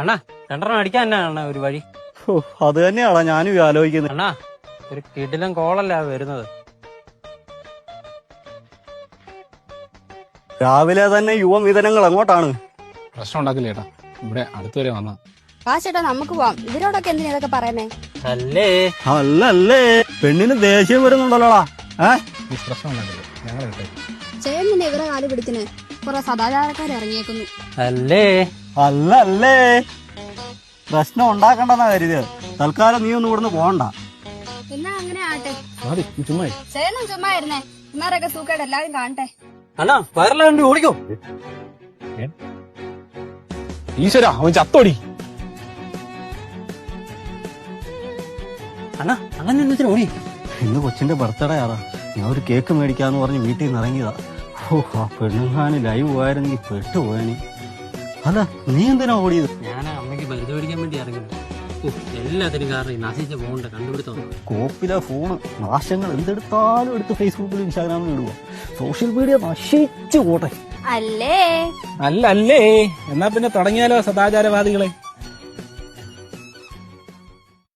അണ്ണാ 2 അടിക്കാൻ തന്നെ ഒരു വഴി. അത് തന്നെയാണോ ഞാനും ആലോചിക്കുന്നത്. അണ്ണാ ഒരു കിടിലം കോളല്ല വരുന്നത്. രാവിലെ തന്നെ യുവമിതനങ്ങൾ എങ്ങോട്ടാണ്? പ്രശ്നം ഉണ്ടാക്കില്ല ചേട്ടാ, ഇവിടെ അടുത്തുവരെ വന്ന. ചേട്ടാ നമുക്ക് പോവാം. ഇവരോടൊക്കെ എന്തിനാ ഇതൊക്കെ പറയുന്നേ? അല്ലല്ലേ പെണ്ണിന് ദേഷ്യം വരുന്നുണ്ടല്ലോടാ. പ്രശ്നം ഉണ്ടാക്കില്ല, ഞങ്ങൾ കേട്ടെ. ചേട്ടനെ ഇവരെ കാല് പിടിക്കണേ. കുറെ സദാചാരക്കാർ ഇറങ്ങിയേക്കുന്നു. അല്ലല്ലേ പ്രശ്നം ഉണ്ടാക്കണ്ടെന്നാ കരുതിയത്. തൽക്കാലം നീ ഒന്നും ഇവിടുന്ന് പോകണ്ട. എന്നാ അങ്ങനെ ആട്ടെ. ചുമ്മാ ചേട്ടനും ചുമ്മാ ഇരുന്നേ. ഇമാരൊക്കെ സൂക്കേട് എല്ലാരും കാണട്ടെ. അണ്ണാ വയറിലാണ്ട് ഓടിക്കോ. ഈശ്വര, അവൻ ചത്തോടി. അണ്ണാ അങ്ങനെ ഓടി. ഇന്ന് കൊച്ചിന്റെ ബർത്ത്ഡേ ആടാ. ഞാൻ ഒരു കേക്ക് മേടിക്കാന്ന് പറഞ്ഞ് വീട്ടിൽ നിന്ന് ഇറങ്ങിയതാ. ആ പെണ്ണുങ്ങാന് ലൈവ് പോയായിരുന്നെങ്കിൽ പെട്ടുപോയനി. അല്ല നീ എന്തിനാ ഓടിയത്? ഞാൻ അമ്മയ്ക്ക് മരുന്ന് മേടിക്കാൻ വേണ്ടി ഇറങ്ങിയത്. എല്ലാത്തിനും കാരണം നശിച്ച് പോകണ്ട കണ്ടുപിടുത്തം. കോപ്പിലെ ഫോണ് നാശങ്ങൾ എന്തെടുത്താലും എടുത്ത് ഫേസ്ബുക്കിലും ഇൻസ്റ്റാഗ്രാമിലും ഇടുക. സോഷ്യൽ മീഡിയ നശിച്ചു പോട്ടെ. അല്ലേ അല്ലേ എന്നാ പിന്നെ തുടങ്ങിയാലോ സദാചാരവാദികളെ.